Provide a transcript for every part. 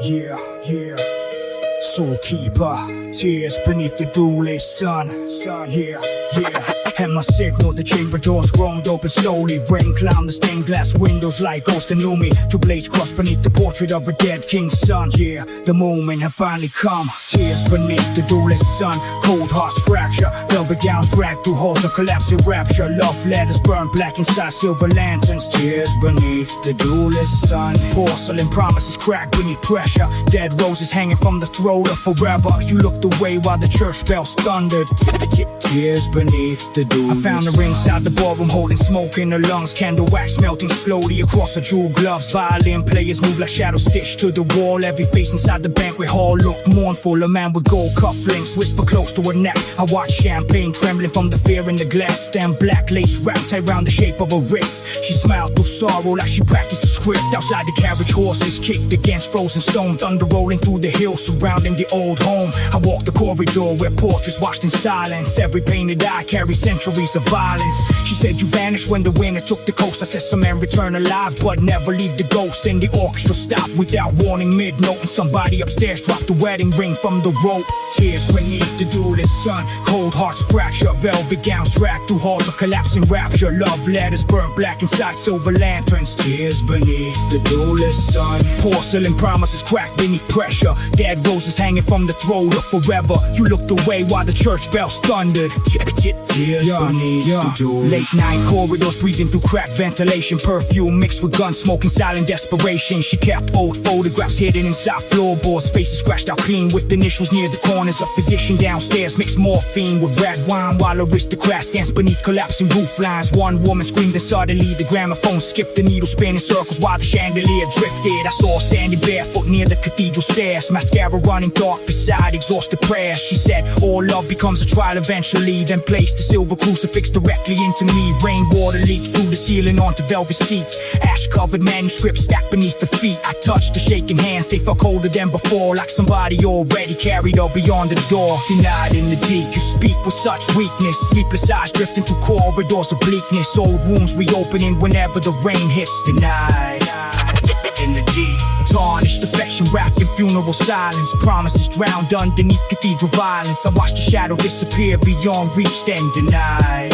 Yeah. Soulkeepah, tears beneath the duelist sun. Yeah. And my signal, the chamber doors groaned open slowly. Rain climbed the stained glass windows like ghosts that knew me. Two blades crossed beneath the portrait of a dead king's son. Yeah, the moment had finally come. Tears beneath the duelist sun. Cold hearts fracture, velvet gowns dragged through halls of collapsing rapture. Love letters burned black inside silver lanterns. Tears beneath the duelist sun. Porcelain promises cracked beneath pressure. Dead roses hanging from the throat of forever. You looked away while the church bells thundered. Tears beneath the duelist. I found her inside the ballroom holding smoke in her lungs. Candle wax melting slowly across her jeweled gloves. Violin players move like shadows stitched to the wall. Every face inside the banquet hall looked mournful. A man with gold cufflinks whisper close to her neck. I watched champagne trembling from the fear in the glass. Damn black lace wrapped tight round the shape of her wrist. She smiled through sorrow like she practiced the script. Outside the carriage horses kicked against frozen stone. Thunder rolling through the hills surrounding the old home. I walked the corridor where portraits watched in silence. Every painted eye carries centuries of violence. She said you vanished when the winter took the coast. I said some men return alive but never leave the ghost. And the orchestra stopped without warning mid-note. And somebody upstairs dropped the wedding ring from the rope. Tears beneath the duelist sun. Cold hearts fracture, velvet gowns dragged through halls of collapsing rapture. Love letters burnt black inside silver lanterns. Tears beneath the duelist sun. Porcelain promises cracked beneath pressure. Dead roses hanging from the throat of forever. You looked away while the church bells thundered. Tears beneath the duelist. Late night corridors breathing through cracked ventilation. Perfume mixed with gun smoke and silent desperation. She kept old photographs hidden inside floorboards. Faces scratched out clean with initials near the corners. A physician downstairs mixed morphine with red wine while aristocrats danced beneath collapsing roof lines. One woman screamed and suddenly the gramophone skipped. The needle spinning circles while the chandelier drifted. I saw her standing barefoot near the cathedral stairs. Mascara running dark beside exhausted prayers. She said all love becomes a trial eventually. Then placed a silver crucifix directly into me. Rainwater leaked through the ceiling onto velvet seats. Ash-covered manuscripts stacked beneath the feet. I touched the shaking hands, they felt colder than before. Like somebody already carried her beyond the door. Denied in the deep, you speak with such weakness. Sleepless eyes drifting through corridors of bleakness. Old wounds reopening whenever the rain hits. Denied in the deep. Tarnished affection wrapped in funeral silence. Promises drowned underneath cathedral violence. I watched the shadow disappear beyond reach, then denied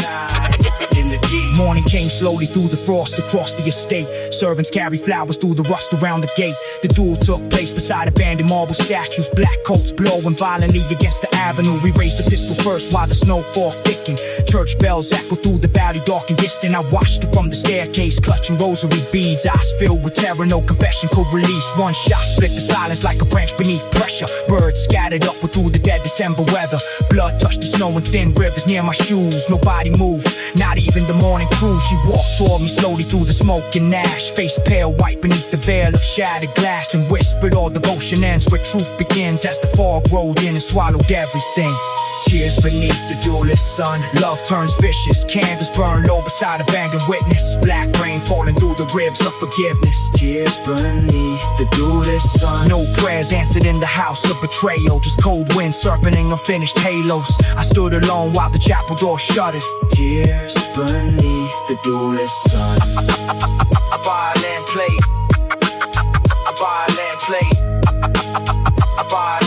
in the deep. Morning came slowly through the frost across the estate. Servants carried flowers through the rust around the gate. The duel took place beside abandoned marble statues. Black coats blowing violently against the avenue. We raised the pistol first while the snowfall thickened. Church bells echoed through the valley dark and distant. I watched her from the staircase clutching rosary beads. Eyes filled with terror, no confession could release. One shot split the silence like a branch beneath pressure. Birds scattered upward through the dead December weather. Blood touched the snow in thin rivers near my shoes. Nobody moved, not even the morning crew. She walked toward me slowly through the smoke and ash. Face pale white beneath the veil of shattered glass. And whispered all devotion ends where truth begins. As the fog rolled in and swallowed everything. Tears beneath the duelist sun. Love turns vicious. Candles burn low beside abandoned witness. Black rain falling through the ribs of forgiveness. Tears beneath the duelist sun. No prayers answered in the house of betrayal. Just cold wind serpenting unfinished halos. I stood alone while the chapel door shuttered. Tears beneath the duelist sun. A violin played. A violin played. A violin